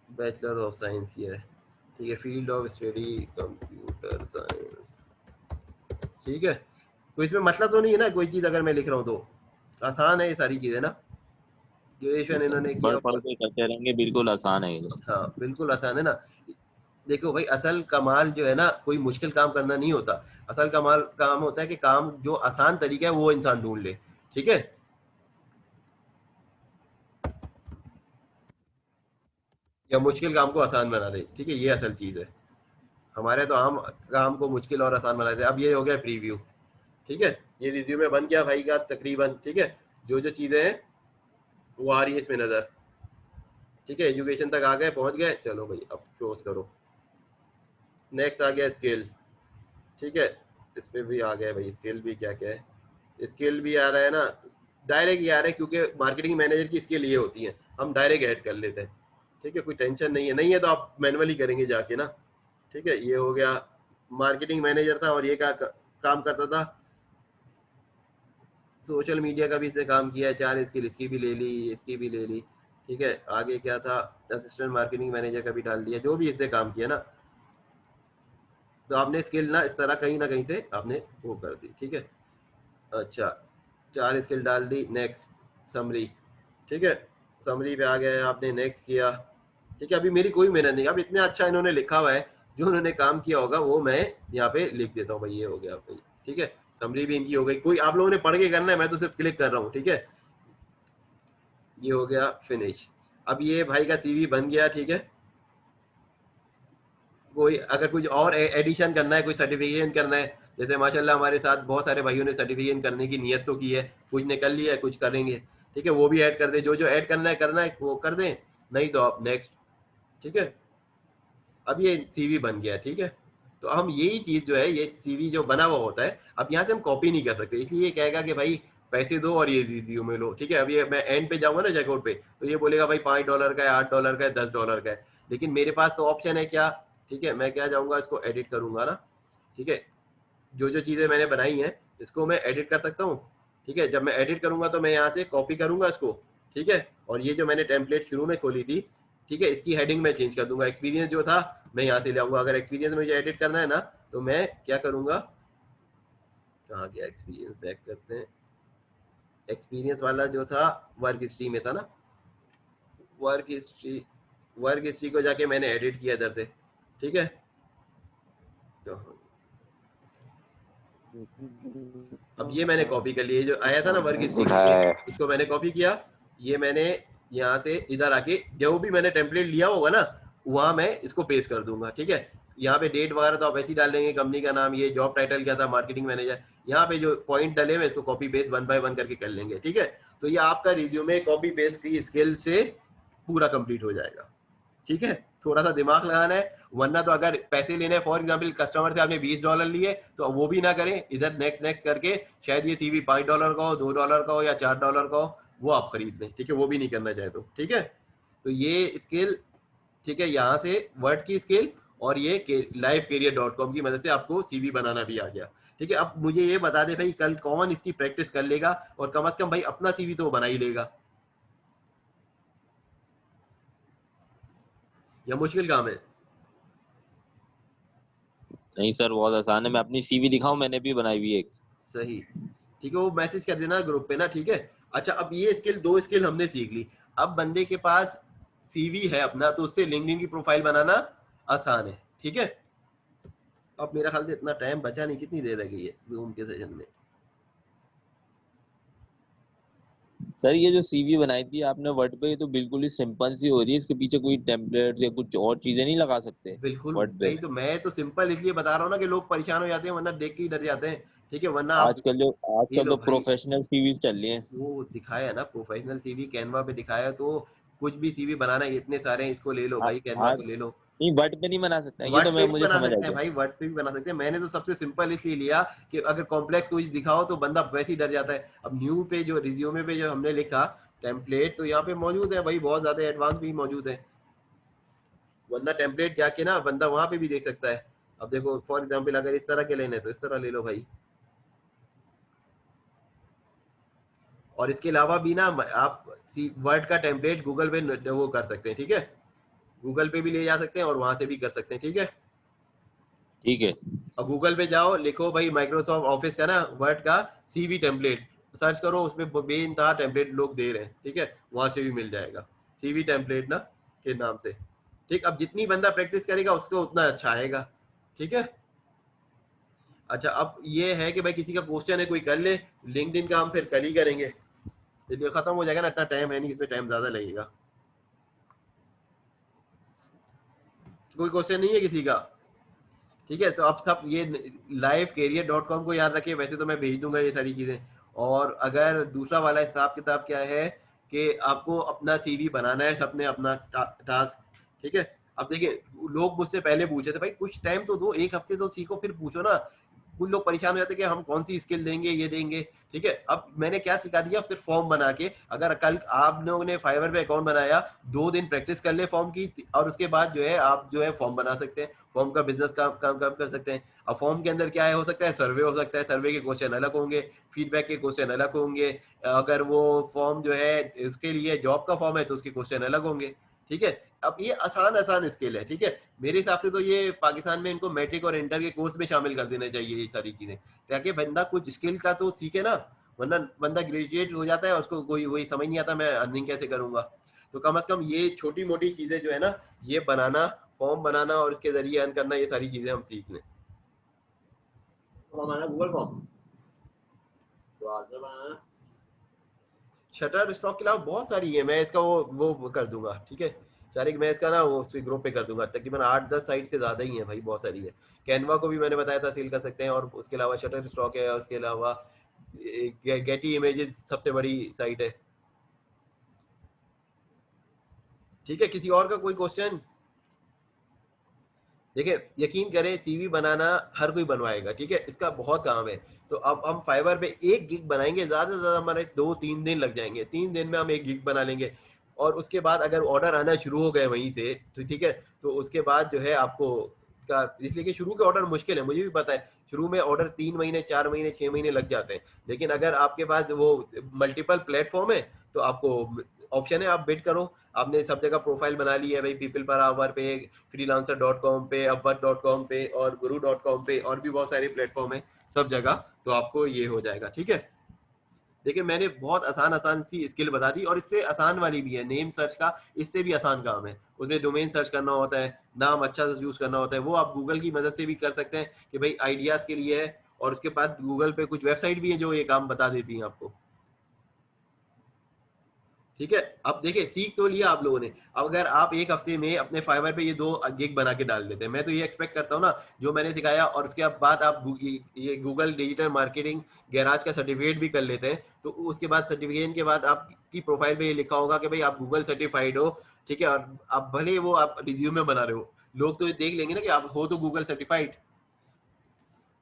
bachelor of science किया है, ठीक है, field of study computer science, ठीक है। तो इसमें मसला तो नहीं है ना, कोई चीज़ अगर मैं लिख रहा हूँ तो आसान है ये सारी चीज़ें ना। ग्रेजुएशन इन्होंने पढ़ किया, पढ़ के करते रहेंगे, बिल्कुल आसान है ये तो। हाँ बिल्कुल आसान है ना। देखो भाई, असल कमाल जो है ना, कोई मुश्किल काम करना नहीं होता। असल कमाल काम होता है कि काम जो आसान तरीका है वो इंसान ढूंढ ले, ठीक है। या मुश्किल काम को आसान बना दे, ठीक है, ये असल चीज है। हमारे तो आम काम को मुश्किल और आसान बना देते हैं। अब ये हो गया प्रीव्यू, ठीक है। ये रिज्यूमे बन गया भाई का तकरीबन, ठीक है। जो जो चीजें हैं वो आ रही है इसमें नजर, ठीक है। एजुकेशन तक आ गए, पहुंच गए, चलो भाई अब क्लोज करो। नेक्स्ट आ गया स्किल, ठीक है। इस पे भी आ गया भाई, स्किल भी क्या क्या है, स्किल भी आ रहा है ना। डायरेक्ट ये आ रहा है क्योंकि मार्केटिंग मैनेजर की स्किल ये होती है, हम डायरेक्ट ऐड कर लेते हैं, ठीक है। कोई टेंशन नहीं है, नहीं है तो आप मैनुअली करेंगे जाके ना, ठीक है। ये हो गया, मार्केटिंग मैनेजर था और ये क्या काम करता था, सोशल मीडिया का भी इसने काम किया है, 4 स्किल इसकी भी ले ली, इसकी भी ले ली, ठीक है। आगे क्या था, असिस्टेंट मार्केटिंग मैनेजर का भी डाल दिया, जो भी इसने काम किया ना। तो आपने स्किल ना इस तरह कहीं ना कहीं से आपने वो कर दी, ठीक है। अच्छा, 4 स्किल डाल दी। नेक्स्ट समरी, ठीक है। समरी पे आ गए, आपने नेक्स्ट किया, ठीक है। अभी मेरी कोई मेहनत नहीं, अब इतना अच्छा इन्होंने लिखा हुआ है, जो उन्होंने काम किया होगा वो मैं यहाँ पे लिख देता हूँ भाई। ये हो गया भाई, ठीक है। समरी भी इनकी हो गई, कोई आप लोगों ने पढ़ के करना है, मैं तो सिर्फ क्लिक कर रहा हूँ, ठीक है। ये हो गया फिनिश। अब ये भाई का सीवी बन गया, ठीक है। कोई अगर कुछ और एडिशन करना है, कोई सर्टिफिकेशन करना है, जैसे माशाल्लाह हमारे साथ बहुत सारे भाइयों ने सर्टिफिकेशन करने की नियत तो की है, कुछ ने कर लिया है, कुछ करेंगे, ठीक है। वो भी ऐड कर दे, जो जो ऐड करना है वो कर दें, नहीं तो आप नेक्स्ट, ठीक है। अब ये सीवी बन गया, ठीक है। तो हम यही चीज जो है, ये सीवी जो बना हुआ होता है, अब यहाँ से हम कॉपी नहीं कर सकते, इसलिए ये कहेगा कि भाई पैसे दो और ये रिज्यूमे लो, ठीक है। अब ये मैं एंड पे जाऊंगा ना चेकआउट पे, तो ये बोलेगा भाई $5 का है, $8 का है, $10 का है। लेकिन मेरे पास तो ऑप्शन है क्या, ठीक है। मैं क्या जाऊंगा, इसको एडिट करूंगा ना, ठीक है। जो जो चीजें मैंने बनाई हैं इसको मैं एडिट कर सकता हूँ, ठीक है। जब मैं एडिट करूंगा तो मैं यहाँ से कॉपी करूंगा इसको, ठीक है। और ये जो मैंने टेम्पलेट शुरू में खोली थी, ठीक है, इसकी हेडिंग में चेंज कर दूंगा। एक्सपीरियंस जो था मैं यहाँ से ले आऊंगा। अगर एक्सपीरियंस मुझे एडिट करना है ना, तो मैं क्या करूंगा, कहाँ गया एक्सपीरियंस, बैक करते हैं। एक्सपीरियंस वाला जो था वर्क हिस्ट्री में था ना, वर्क हिस्ट्री, वर्क हिस्ट्री को जाके मैंने एडिट किया इधर से, ठीक है। तो अब ये मैंने कॉपी कर लिया, ये जो आया था ना वर्क हिस्ट्री उठाया करके, है। इसको मैंने कॉपी किया। ये मैंने यहाँ से इधर आके जो भी मैंने टेम्पलेट लिया होगा ना, वहां मैं इसको पेस्ट कर दूंगा, ठीक है। यहाँ पे डेट वगैरह तो आप ऐसे ही डाल देंगे, कंपनी का नाम, ये जॉब टाइटल क्या था, मार्केटिंग मैनेजर। यहाँ पे जो पॉइंट डले हुए इसको कॉपी पेस्ट 1 बाय 1 करके कर लेंगे, ठीक है। तो ये आपका रिज्यूमे कॉपी पेस्ट की स्किल से पूरा कंप्लीट हो जाएगा, ठीक है। थोड़ा सा दिमाग लगाना है, वरना तो अगर पैसे लेने फॉर एग्जाम्पल कस्टमर से आपने $20 लिए, तो वो भी ना करें, इधर नेक्स्ट नेक्स्ट करके शायद ये सीवी $5 का हो, $2 का हो या $4 का हो, वो आप खरीद लें, ठीक है। वो भी नहीं करना चाहे तो, ठीक है। तो ये स्किल, ठीक है, यहाँ से वर्ड की स्किल और ये livecareer.com की मदद से आपको सीवी बनाना भी आ गया, ठीक है। अब मुझे ये बता दे भाई, कल कौन इसकी प्रैक्टिस कर लेगा और कम से कम भाई अपना सीवी तो बना ही लेगा, या मुश्किल काम है। नहीं सर, बहुत आसान है। मैं अपनी सीवी दिखाऊं, मैंने भी बनाई हुई है एक। सही, ठीक है, वो मैसेज कर देना ग्रुप पे ना, ठीक है। अच्छा, अब ये स्किल, 2 स्किल हमने सीख ली। अब बंदे के पास सीवी है अपना, तो उससे लिंक्डइन की प्रोफाइल बनाना आसान है, ठीक है। अब मेरा ख्याल से इतना टाइम बचा नहीं, कितनी देर लगी है जूम के सेशन में। सर ये जो सीवी बनाई थी आपने वर्ड पे, ये तो बिल्कुल ही सिंपल सी हो रही है। इसके पीछे कोई टेम्पलेट्स या कुछ और चीजें नहीं लगा सकते बिल्कुल वर्ड पे? भाई, तो मैं तो सिंपल इसलिए बता रहा हूँ ना कि लोग परेशान हो जाते हैं, वरना देख के ही डर जाते हैं, ठीक है। वरना आप आजकल जो ये आजकल लो तो भाई, प्रोफेशनल सीवीज चल रही हैं। वो दिखाया ना प्रोफेशनल सीवी, कैनवा पे दिखाया, तो कुछ भी सीवी बनाना है, इतने सारे हैं, इसको ले लो भाई, कैनवा आज पे ले लो। नहीं, वर्ड पे नहीं बना सकता, ये वर्ड तो पे मैं भी मुझे बना समझ आ सकते हैं गया। भाई, वर्ड पे भी बना सकते हैं। मैंने तो सबसे सिंपल इसलिए लिया कि अगर कॉम्प्लेक्स कुछ दिखाओ तो बंदा वैसे ही डर जाता है। अब न्यू पे जो रिज्यूमे पे जो हमने लिखा टेम्पलेट, तो यहाँ पे मौजूद है भाई, बहुत ज्यादा एडवांस भी मौजूद है। वरना टेम्पलेट जाके ना बंदा वहां पे भी देख सकता है। अब देखो फॉर एग्जाम्पल अगर इस तरह के लेने तो इस तरह ले लो भाई। और इसके अलावा भी ना आप वर्ड का टेम्पलेट गूगल पे वो कर सकते हैं, ठीक है, गूगल पे भी ले जा सकते हैं और वहां से भी कर सकते हैं, ठीक है। ठीक है। और गूगल पे जाओ, लिखो भाई माइक्रोसॉफ्ट ऑफिस का ना वर्ड का सीवी टेम्पलेट, सर्च करो, उसमें बेइंतहा टेम्पलेट लोग दे रहे हैं, ठीक है, वहां से भी मिल जाएगा सीवी टेम्पलेट ना के नाम से, ठीक। अब जितनी बंदा प्रैक्टिस करेगा उसको उतना अच्छा आएगा, ठीक है। अच्छा, अब ये है कि भाई किसी का क्वेश्चन है कोई कर ले, लिंक्डइन का हम फिर कल ही करेंगे, इसलिए खत्म हो जाएगा ना, इतना टाइम है नहीं, इसमें टाइम ज्यादा लगेगा। कोई क्वेश्चन नहीं है किसी का? ठीक है, तो अब सब ये livecareer.com को याद रखिए, वैसे तो मैं भेज दूंगा ये सारी चीजें। और अगर दूसरा वाला हिसाब किताब क्या है कि आपको अपना सीवी बनाना है, सबने अपना टास्क, ठीक है। अब देखिए, लोग मुझसे पहले पूछे थे भाई कुछ टाइम तो दो, एक हफ्ते तो सीखो फिर पूछो ना। कुछ लोग परेशान हो जाते कि हम कौन सी स्किल देंगे, ये देंगे, ठीक है। अब मैंने क्या सिखा दिया, सिर्फ फॉर्म बना के, अगर कल आप लोगों ने फाइवर पे अकाउंट बनाया, 2 दिन प्रैक्टिस कर ले फॉर्म की, और उसके बाद जो है आप जो है फॉर्म बना सकते हैं, फॉर्म का बिजनेस काम कर सकते हैं। अब फॉर्म के अंदर क्या है, हो सकता है सर्वे हो सकता है, सर्वे के क्वेश्चन अलग होंगे, फीडबैक के क्वेश्चन अलग होंगे, अगर वो फॉर्म जो है इसके लिए जॉब का फॉर्म है तो उसके क्वेश्चन अलग होंगे, ठीक है। अब ये आसान आसान स्किल है, ठीक है। मेरे हिसाब से तो ये पाकिस्तान में इनको मैट्रिक और इंटर के कोर्स में शामिल कर देना चाहिए ये सारी चीजें, ताकि बंदा कुछ स्किल का तो सीखे ना, वरना बंदा ग्रेजुएट हो जाता है उसको कोई वही समझ नहीं आता मैं अर्निंग कैसे करूंगा। तो कम से कम ये छोटी मोटी चीजें जो है ना, ये बनाना, फॉर्म बनाना और इसके जरिए अर्न करना, ये सारी चीजें हम सीख लें। तो हमारा गूगल फॉर्म तो आज बनाना, शटर स्टॉक के अलावा बहुत सारी है, मैं इसका वो कर दूंगा, ठीक है। शारिक, मैं इसका ना वो उस ग्रुप पे कर दूंगा, तकरीबन 8-10 साइट से ज्यादा ही है भाई, बहुत सारी है। कैनवा को भी मैंने बताया था सेल कर सकते हैं, और उसके अलावा शटर स्टॉक है, और उसके अलावा गेटी इमेजेस सबसे बड़ी साइट है, ठीक है। किसी और का कोई क्वेश्चन? देखिए, यकीन करें सीवी बनाना हर कोई बनवाएगा, ठीक है, इसका बहुत काम है। तो अब हम फाइवर पे एक गिग बनाएंगे, ज्यादा से ज्यादा हमारे 2-3 दिन लग जाएंगे, 3 दिन में हम एक गिग बना लेंगे। और उसके बाद अगर ऑर्डर आना शुरू हो गए वहीं से, तो ठीक है, तो उसके बाद जो है आपको का, इसलिए कि शुरू के ऑर्डर मुश्किल है, मुझे भी पता है, शुरू में ऑर्डर 3 महीने, 4 महीने, 6 महीने लग जाते हैं। लेकिन अगर आपके पास वो मल्टीपल प्लेटफॉर्म है, तो आपको ऑप्शन है, आप बिड करो। आपने सब जगह प्रोफाइल बना ली है भाई, पीपल पर आवर पे, freelancer.com पे, upwork.com पे और guru.com पे, और भी बहुत सारे प्लेटफॉर्म है सब जगह, तो आपको ये हो जाएगा, ठीक है। देखिए, मैंने बहुत आसान आसान सी स्किल बता दी, और इससे आसान वाली भी है, नेम सर्च का इससे भी आसान काम है। उसमें डोमेन सर्च करना होता है, नाम अच्छा से यूज करना होता है, वो आप गूगल की मदद से भी कर सकते हैं कि भाई आइडियाज के लिए है। और उसके बाद गूगल पे कुछ वेबसाइट भी है जो ये काम बता देती हैं आपको, ठीक है। अब देखिए, सीख तो लिया आप लोगों ने, अब अगर आप एक हफ्ते में अपने फाइवर पे ये 2 गिग बना के डाल देते हैं, मैं तो ये एक्सपेक्ट करता हूँ ना, जो मैंने सिखाया, और उसके बाद आप ये गूगल डिजिटल मार्केटिंग गैराज का सर्टिफिकेट भी कर लेते हैं, तो उसके बाद सर्टिफिकेट के बाद आपकी प्रोफाइल पे ये लिखा होगा कि भाई आप गूगल सर्टिफाइड हो, ठीक है। और आप भले वो आप रिज्यूमे बना रहे हो, लोग तो ये देख लेंगे ना कि आप हो तो गूगल सर्टिफाइड,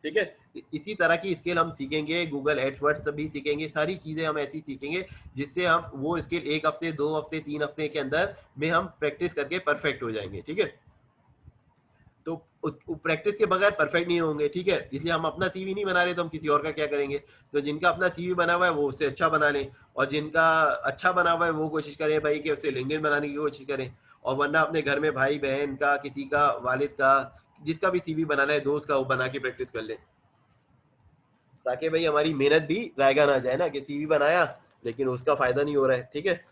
ठीक है। इसी तरह की स्किल हम सीखेंगे, गूगल एडवर्ड्स भी सीखेंगे, सारी चीजें हम ऐसी सीखेंगे जिससे हम वो स्किल 1 हफ्ते, 2 हफ्ते, 3 हफ्ते के अंदर में हम प्रैक्टिस करके परफेक्ट हो जाएंगे, ठीक है। तो उस प्रैक्टिस के बगैर परफेक्ट नहीं होंगे, ठीक है। इसलिए हम अपना सीवी नहीं बना रहे तो हम किसी और का क्या करेंगे। तो जिनका अपना सीवी बना हुआ है वो उससे अच्छा बना लें, और जिनका अच्छा बना हुआ है वो कोशिश करें भाई कि उससे लिंक्डइन बनाने की कोशिश करें। और वरना अपने घर में भाई बहन का, किसी का, वालिद का, जिसका भी सीवी बनाना है, दोस्त का, वो बना के प्रैक्टिस कर ले, ताकि भाई हमारी मेहनत भी जायगा ना जाए ना, कि सीवी बनाया लेकिन उसका फायदा नहीं हो रहा है, ठीक है।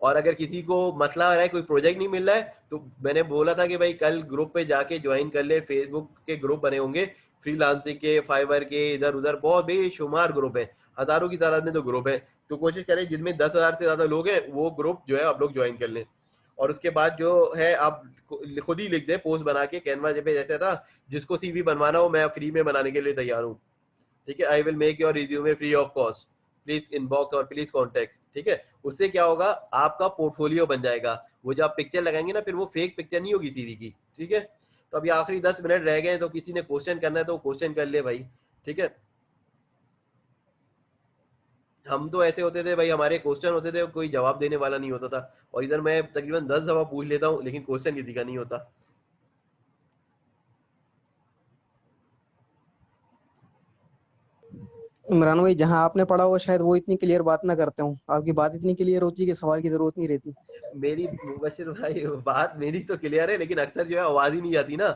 और अगर किसी को मसला आ रहा है, कोई प्रोजेक्ट नहीं मिल रहा है, तो मैंने बोला था कि भाई कल ग्रुप पे जाके ज्वाइन कर ले, फेसबुक के ग्रुप बने होंगे फ्रीलांसिंग के, फाइवर के, इधर उधर बहुत बेशुमार ग्रुप है, हजारों की तादाद में तो ग्रुप है। तो कोशिश करें जिनमें 10,000 से ज्यादा लोग हैं वो ग्रुप जो है आप लोग ज्वाइन कर लें। और उसके बाद जो है आप खुद ही लिख दें पोस्ट बना के, कैनवा पे जैसे था, जिसको सीवी बनवाना हो मैं फ्री में बनाने के लिए तैयार हूँ, ठीक है। I will make your resume free of cost, please inbox और प्लीज कॉन्टेक्ट, ठीक है। उससे क्या होगा, आपका पोर्टफोलियो बन जाएगा, वो जो आप पिक्चर लगाएंगे ना, फिर वो फेक पिक्चर नहीं होगी सीवी की, ठीक है। तो अभी आखिरी 10 मिनट रह गए, तो किसी ने क्वेश्चन करना है तो क्वेश्चन कर ले भाई, ठीक है। हम तो ऐसे होते थे भाई, हमारे क्वेश्चन होते थे कोई जवाब देने वाला नहीं होता था, और इधर मैं तकरीबन 10 दफा पूछ लेता हूँ लेकिन क्वेश्चन किसी का नहीं होता। इमरान भाई जहाँ आपने पढ़ा हो शायद वो इतनी क्लियर बात ना करते हो, आपकी बात इतनी क्लियर होती है कि सवाल की जरूरत नहीं रहती। मेरी मुबशिर भाई बात मेरी तो क्लियर है, लेकिन अक्सर जो है आवाज ही नहीं आती ना,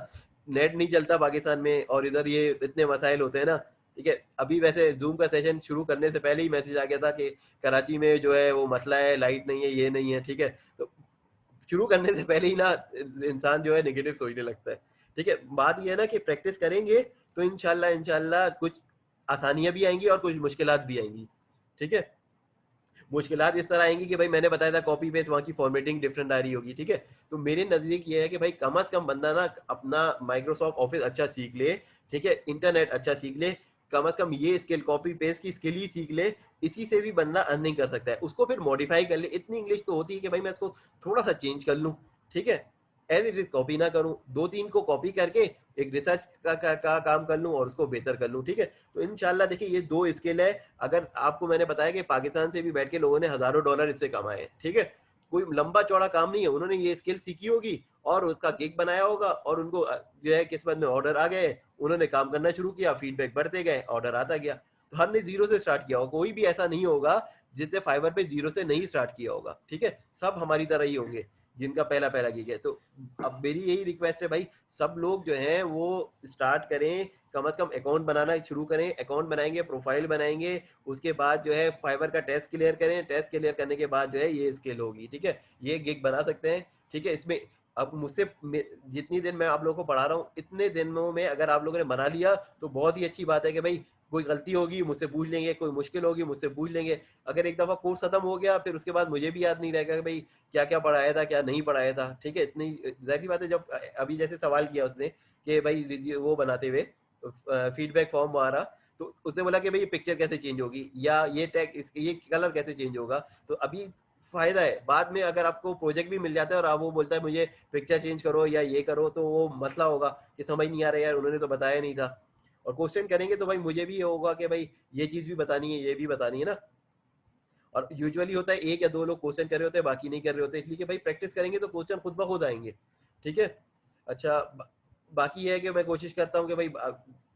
नेट नहीं चलता पाकिस्तान में, और इधर ये इतने मसाइल होते हैं ना। ठीक है, अभी वैसे जूम का सेशन शुरू करने से पहले ही मैसेज आ गया था कि कराची में जो है वो मसला है, लाइट नहीं है, ये नहीं है। ठीक है, तो शुरू करने से पहले ही ना इंसान जो है नेगेटिव सोचने लगता है। ठीक है, बात ये है ना कि प्रैक्टिस करेंगे तो इंशाल्लाह इंशाल्लाह कुछ आसानियां भी आएंगी और कुछ मुश्किलात भी आएंगी। ठीक है, मुश्किलात इस तरह आएंगी कि भाई मैंने बताया था कॉपी पेस्ट वहाँ की फॉर्मेटिंग डिफरेंट आ रही होगी। ठीक है, तो मेरे नजदीक ये है कि भाई कम से कम बंदा ना अपना माइक्रोसॉफ्ट ऑफिस अच्छा सीख ले। ठीक है, इंटरनेट अच्छा सीख ले, कम से कम ये स्किल कॉपी पेस्ट की स्किल ही सीख ले। इसी से भी बंदा अर्निंग कर सकता है, उसको फिर मॉडिफाई कर ले। इतनी इंग्लिश तो होती है कि भाई मैं इसको थोड़ा सा चेंज कर लूँ। ठीक है, एज इट इज कॉपी ना करूँ, दो तीन को कॉपी करके एक रिसर्च का काम कर लूँ और उसको बेहतर कर लूँ। ठीक है, तो इंशाल्लाह देखिए ये दो स्किल है। अगर आपको मैंने बताया कि पाकिस्तान से भी बैठ के लोगों ने हजारों डॉलर इससे कमाए हैं। ठीक है, कोई लंबा चौड़ा काम नहीं है, उन्होंने ये स्किल सीखी होगी और उसका गिग बनाया होगा, और उनको जो है किस्मत में ऑर्डर आ गए, उन्होंने काम करना शुरू किया, फीडबैक बढ़ते गए, ऑर्डर आता गया। तो हमने जीरो से स्टार्ट किया होगा, कोई भी ऐसा नहीं होगा जिसने फाइवर पे जीरो से नहीं स्टार्ट किया होगा। ठीक है, सब हमारी तरह ही होंगे जिनका पहला पहला गिग है। तो अब मेरी यही रिक्वेस्ट है भाई, सब लोग जो हैं वो स्टार्ट करें, कम से कम अकाउंट बनाना शुरू करें। अकाउंट बनाएंगे, प्रोफाइल बनाएंगे, उसके बाद जो है फाइवर का टेस्ट क्लियर करें। टेस्ट क्लियर करने के बाद जो है ये स्किल होगी। ठीक है, ये गिग बना सकते हैं। ठीक है, इसमें अब मुझसे जितनी दिन मैं आप लोगों को पढ़ा रहा हूँ, इतने दिनों में अगर आप लोगों ने बना लिया तो बहुत ही अच्छी बात है कि भाई कोई गलती होगी मुझसे पूछ लेंगे, कोई मुश्किल होगी मुझसे पूछ लेंगे। अगर एक दफा कोर्स खत्म हो गया फिर उसके बाद मुझे भी याद नहीं रहेगा कि भाई क्या क्या पढ़ाया था, क्या नहीं पढ़ाया था। ठीक है, इतनी जाहिर बात है। जब अभी जैसे सवाल किया उसने कि भाई वो बनाते हुए फीडबैक फॉर्म हमारा, तो उसने बोला कि भाई ये पिक्चर कैसे चेंज होगी, या ये टैग ये कलर कैसे चेंज होगा। तो अभी फायदा है, बाद में अगर आपको प्रोजेक्ट भी मिल जाता है और आप वो बोलता है मुझे पिक्चर चेंज करो या ये करो, तो वो मसला होगा कि समझ नहीं आ रहा यार, उन्होंने तो बताया नहीं था। और क्वेश्चन करेंगे तो भाई मुझे भी ये होगा कि भाई ये चीज भी बतानी है, ये भी बतानी है ना। और यूजुअली होता है एक या दो लोग क्वेश्चन कर रहे होते हैं, बाकी नहीं कर रहे होते, इसलिए कि भाई प्रैक्टिस करेंगे तो क्वेश्चन खुद ब खुद आएंगे। ठीक है, अच्छा बाकी ये है कि मैं कोशिश करता हूँ कि भाई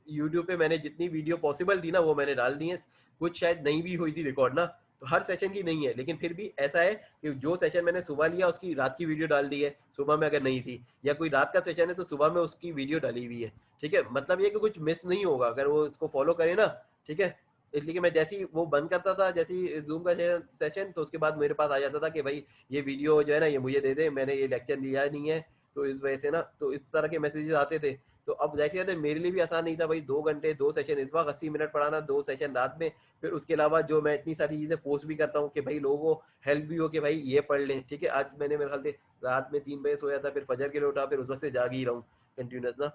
यूट्यूब पे मैंने जितनी वीडियो पॉसिबल थी ना वो मैंने डाल दी है। कुछ शायद नहीं भी हुई थी रिकॉर्ड ना, तो हर सेशन की नहीं है, लेकिन फिर भी ऐसा है कि जो सेशन मैंने सुबह लिया उसकी रात की वीडियो डाल दी है, सुबह में अगर नहीं थी, या कोई रात का सेशन है तो सुबह में उसकी वीडियो डाली हुई है। ठीक है, मतलब ये कि कुछ मिस नहीं होगा अगर वो इसको फॉलो करे ना। ठीक है, इसलिए कि मैं जैसे ही वो बंद करता था, जैसे ही जूम का सेशन, तो उसके बाद मेरे पास आ जाता था कि भाई ये वीडियो जो है ना ये मुझे दे दे, मैंने ये लेक्चर लिया नहीं है। तो इस वजह से ना, तो इस तरह के मैसेजेस आते थे। तो अब जाहिर है मेरे लिए भी आसान नहीं था भाई, 2 घंटे 2 सेशन इस वक्त 80 मिनट पढ़ाना, 2 सेशन रात में। फिर उसके अलावा जो मैं इतनी सारी चीज़ें पोस्ट भी करता हूँ कि भाई लोगों को हेल्प भी हो कि भाई ये पढ़ लें। ठीक है, आज मैंने मेरे ख्याल से रात में 3 बजे सोया था, फिर फजर के लिए उठा, फिर उस वक्त से जाग ही रहा हूँ कंटिन्यूस ना।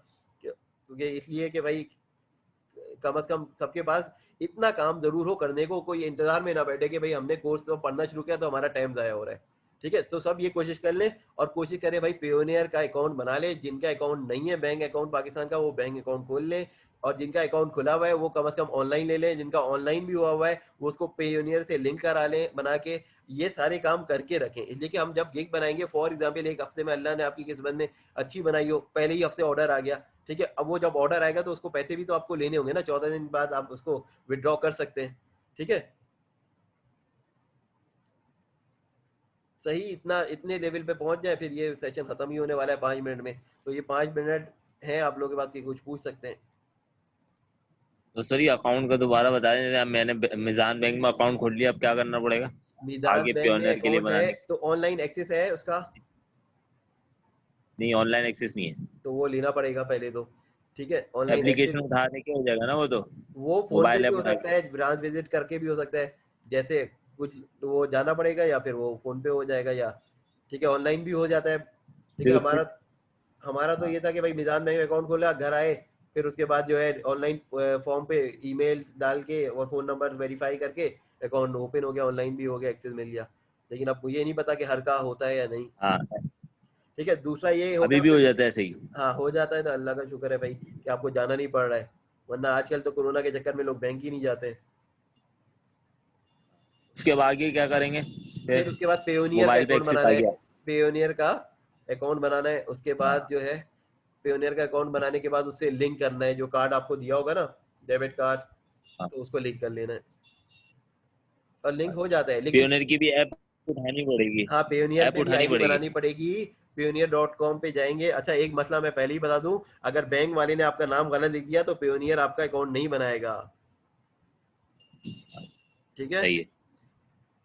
क्योंकि इसलिए कि भाई कम से कम सबके पास इतना काम जरूर हो करने को, कोई इंतजार में ना बैठे कि भाई हमने कोर्स तो पढ़ना शुरू किया तो हमारा टाइम जाया हो रहा है। ठीक है, तो सब ये कोशिश कर लें, और कोशिश करें भाई पेयोनियर का अकाउंट बना ले। जिनका अकाउंट नहीं है बैंक अकाउंट पाकिस्तान का, वो बैंक अकाउंट खोल ले, और जिनका अकाउंट खुला हुआ है वो कम से कम ऑनलाइन ले लें। जिनका ऑनलाइन भी हुआ हुआ है वो उसको पेयोनियर से लिंक करा लें बना के। ये सारे काम करके रखें, इसलिए कि हम जब गिग बनाएंगे, फॉर एग्जाम्पल एक हफ्ते में अल्लाह ने आपकी किस्मत में अच्छी बनाई हो, पहले ही हफ्ते ऑर्डर आ गया। ठीक है, अब वो जब ऑर्डर आएगा तो उसको पैसे भी तो आपको लेने होंगे ना, 14 दिन बाद आप उसको विड्रॉ कर सकते हैं। ठीक है, सही इतना इतने लेवल पे पहुंच जाए, फिर ये सेशन खत्म ही होने वाला है 5 मिनट में। तो ये 5 मिनट है आप लोगों के पास कि कुछ पूछ सकते हैं। तो सर ये अकाउंट का दोबारा बता दें, जैसे मैंने मिजान बैंक में अकाउंट खोल लिया, अब क्या करना पड़ेगा मीदान आगे बैंक में पियोनियर के लिए अकाउंट है बनाने? तो ऑनलाइन एक्सेस है उसका, नहीं, ऑनलाइन एक्सेस नहीं है। तो वो लेना पड़ेगा पहले तो। ठीक है, ऑनलाइन एक्सेस एप्लीकेशन उठाने के हो जाएगा ना वो तो, वो फोन पे मोबाइल भी ऐप हो उठा सकता के? है, ब्रांच विजिट करके भी हो सकता है, जैसे कुछ तो वो जाना पड़ेगा, या फिर वो फोन पे हो जाएगा, या ठीक है ऑनलाइन भी हो जाता है। ठीक है, फिर उसको, हमारा हमारा तो हाँ, ये था कि भाई मिजान बैंक अकाउंट खोला, घर आए, फिर उसके बाद जो है ऑनलाइन फॉर्म पे ईमेल डाल के और फोन नंबर वेरीफाई करके अकाउंट ओपन हो गया, ऑनलाइन भी हो गया, एक्सेस मिल गया। लेकिन अब मुझे नहीं पता कि हर का होता है या नहीं। हाँ, ठीक है, दूसरा ये अभी होगा भी हो फिर। जाता है सही। हाँ हो जाता है ना, अल्लाह का शुक्र है भाई कि आपको जाना नहीं पड़ रहा है, वरना आजकल तो कोरोना के चक्कर में लोग बैंक ही नहीं जाते। उसके बाद आगे क्या करेंगे फिर फिर? उसके बाद पेयोनियर का मोबाइल पे अकाउंट एक्सेस बनाना आ है। गया। पेयोनियर का अकाउंट बनाना है, उसके बाद हाँ, जो है पेयोनियर का अकाउंट बनाने के बाद उससे लिंक करना है जो कार्ड आपको दिया होगा ना, डेबिट कार्ड, हाँ। तो उसको लिंक कर लेना है और लिंक हो जाता है। लेकिन पियोनियर की भी ऐप उठानी पड़ेगी, हाँ, पेयोनियर ऐप पे भी उठानी आईडी पड़ेगी। बनानी पड़ेगी। payoneer.com पे जाएंगे। अच्छा, एक मसला मैं पहले ही बता दूं, अगर बैंक वाले ने आपका नाम गलत लिख दिया तो पेयोनियर आपका अकाउंट नहीं बनाएगा। ठीक है, सही है।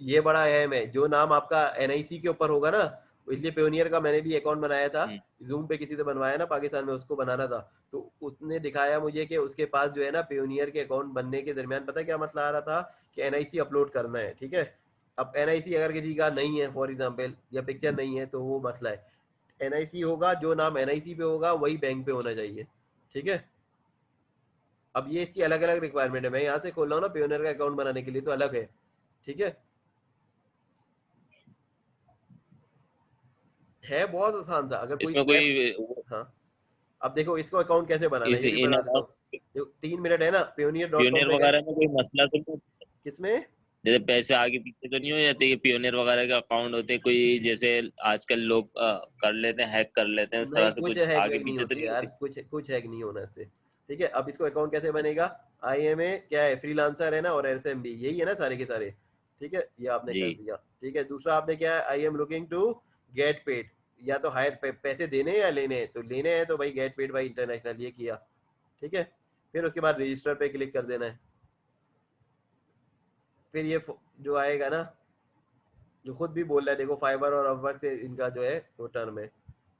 ये बड़ा अहम है। जो नाम आपका एनआईसी के ऊपर होगा ना, इसलिए पेयोनियर का मैंने भी अकाउंट बनाया था, जूम पे किसी से बनवाया ना पाकिस्तान में, उसको बनाना था। तो उसने दिखाया मुझे कि उसके पास जो है ना, पेयोनियर के अकाउंट बनने के दरमियान पता है क्या मसला आ रहा था, कि एनआईसी अपलोड करना है। ठीक है, अब एनआईसी अगर किसी का नहीं है फॉर एग्जाम्पल, या पिक्चर नहीं है, तो वो मसला है। एनआईसी होगा, जो नाम एनआईसी पे होगा वही बैंक पे होना चाहिए। ठीक है, अब ये इसकी अलग अलग रिक्वायरमेंट है। मैं यहाँ से खोल रहा हूँ ना पेयोनियर का अकाउंट बनाने के लिए, तो अलग है। ठीक है बहुत आसान था अगर कोई इसमें स्टेप। कोई हाँ, अब देखो इसको अकाउंट कैसे बनाना है इस ये भी इन बता देता हूँ। देखो 3 मिनट है ना, payoneer.com पियोनियर पे गए। वगैरह में कोई मसला तो नहीं? किसमें? जैसे पैसे आगे पीछे तो नहीं हो जाते? ये पियोनियर वगैरह के अकाउंट होते हैं, कोई जैसे आजकल लोग कर लेते हैं, हैक कर लेते हैं, इस नहीं, तरह से कुछ कुछ हैक आगे वैक नहीं पीछे तो होते नहीं यार, होती? कुछ कुछ हैक नहीं होना इससे। ठीक है, अब इसको अकाउंट कैसे बनेगा? IMA क्या है, फ्रीलांसर है ना, और SMB यही है ना सारे के सारे। ठीक है, ये आपने जी। कर दिया। ठीक है, दूसरा आपने क्या है, I am looking to get paid, या तो हायर पैसे देने हैं या लेने हैं, तो लेने हैं तो भाई गेट पेड बाई इंटरनेशनल ये किया। ठीक है, फिर उसके बाद रजिस्टर पे क्लिक कर देना है। फिर ये जो आएगा ना, जो खुद भी बोल रहा है, देखो फाइबर और अपवर्क से इनका जो है वो टर्म है।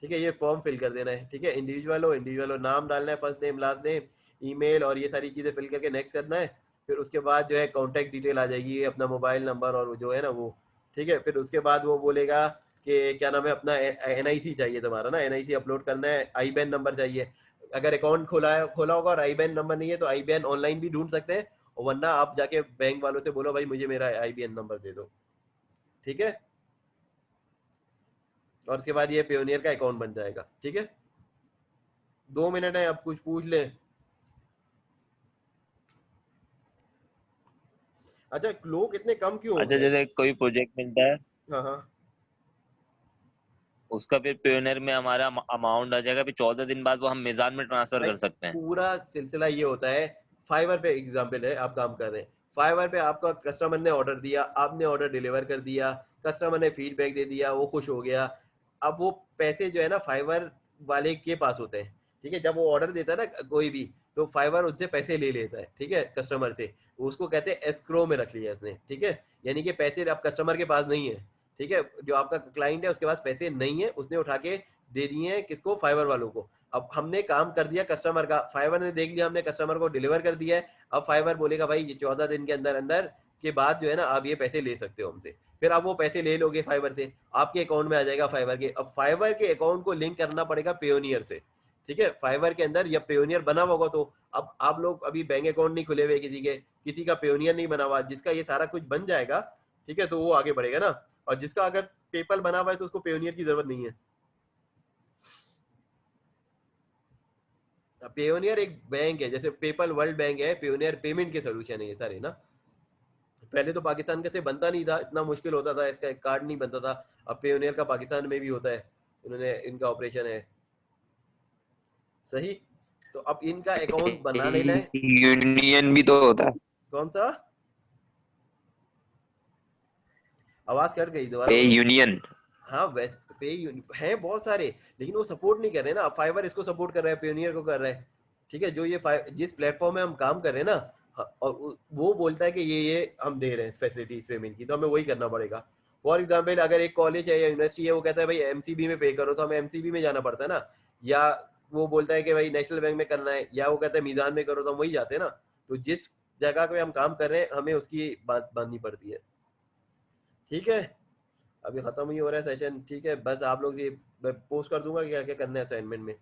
ठीक है, ये फॉर्म फिल कर देना है। ठीक है, इंडिविजुअल हो, नाम डालना है, first name last name, email और ये सारी चीज़ें फिल करके नेक्स्ट करना है। फिर उसके बाद जो है कॉन्टैक्ट डिटेल आ जाएगी, अपना मोबाइल नंबर और जो है ना वो। ठीक है, फिर उसके बाद वो बोलेगा कि क्या नाम है, अपना NIC चाहिए तुम्हारा ना, NIC अपलोड करना है, IBAN नंबर चाहिए। अगर अकाउंट खोला होगा और IBAN नंबर नहीं है तो IBAN ऑनलाइन भी ढूंढ सकते हैं, और वरना आप जाके बैंक वालों से बोलो भाई मुझे मेरा IBAN नंबर दे दो। ठीक है, और उसके बाद ये पेयोनियर का अकाउंट बन जाएगा। ठीक है, 2 मिनट है, अब कुछ पूछ ले। अच्छा, लोग इतने कम क्यों हो अच्छा, गए? जैसे कोई प्रोजेक्ट मिलता है, हाँ हाँ, उसका फिर पियोनियर में हमारा अमाउंट आ जाएगा, फिर 14 दिन बाद वो हम मिजान में ट्रांसफर भाई कर सकते हैं। पूरा सिलसिला ये होता है। फाइवर पे एग्जाम्पल है, आप काम कर रहे हैं, फाइवर पे आपका कस्टमर ने ऑर्डर दिया, आपने ऑर्डर डिलीवर कर दिया, कस्टमर ने फीडबैक दे दिया, वो खुश हो गया। अब वो पैसे जो है ना फाइवर वाले के पास होते हैं। ठीक है, जब वो ऑर्डर देता है ना कोई भी, तो फाइवर उससे पैसे ले लेता है। ठीक है, कस्टमर से, उसको कहते हैं एस्क्रो में रख लिया इसने। ठीक है, यानी कि पैसे अब कस्टमर के पास नहीं है। ठीक है, जो आपका क्लाइंट है उसके पास पैसे नहीं है, उसने उठा के दे दिए हैं किसको, फाइवर वालों को। अब हमने काम कर दिया कस्टमर का, फाइवर ने देख लिया हमने कस्टमर को डिलीवर कर दिया है। अब फाइवर बोलेगा भाई ये 14 दिन के अंदर अंदर के बाद जो है ना आप ये पैसे ले सकते हो हमसे। फिर आप वो पैसे ले लोगे फाइबर से, आपके अकाउंट में आ जाएगा फाइबर के। अब फाइबर के अकाउंट को लिंक करना पड़ेगा पेयोनियर से। ठीक है, फाइबर के अंदर या पेयोनियर बना होगा तो, अब आप लोग अभी बैंक अकाउंट नहीं खुले हुए किसी के, किसी का पेयोनियर नहीं बना हुआ, जिसका ये सारा कुछ बन जाएगा, ठीक है, तो वो आगे बढ़ेगा ना। और जिसका अगर पेपल बना हुआ है तो उसको पेयोनियर की जरूरत नहीं है। पेयोनियर एक बैंक है, जैसे पेपल वर्ल्ड बैंक है, पेयोनियर पेमेंट के सोल्यूशन है ये सारे ना। पहले तो पाकिस्तान के से बनता नहीं था, इतना मुश्किल होता था, इसका एक कार्ड नहीं बनता था। अब पेयोनियर का पाकिस्तान में भी होता है, इन्होंने इनका ऑपरेशन है। सही, तो अब इनका अकाउंट बना लेना है। यूनियन भी तो होता है। कौन सा? आवाज कट गई, दोबारा पे बोलो। यूनियन। हाँ, वैसे है बहुत सारे, लेकिन वो सपोर्ट नहीं कर रहे ना। फाइवर इसको सपोर्ट कर रहा है, पेयोनियर को कर रहा है। ठीक है, जो ये जिस प्लेटफॉर्म में हम काम कर रहे हैं ना, और वो बोलता है कि ये हम दे रहे हैं फैसिलिटीज पेमेंट की, तो हमें वही करना पड़ेगा। फॉर एग्जाम्पल अगर एक कॉलेज है या यूनिवर्सिटी है, वो कहता है भाई MCB में पे करो, तो हमें MCB में जाना पड़ता है ना। या वो बोलता है कि भाई नेशनल बैंक में करना है, या वो कहता है मीजान में करो, तो हम वही जाते हैं ना। तो जिस जगह पे हम काम कर रहे हैं हमें उसकी बात माननी पड़ती है। ठीक है, अभी खत्म ही हो रहा है सेशन। ठीक है, बस आप लोग ये मैं पोस्ट कर दूंगा क्या क्या करना है असाइनमेंट में।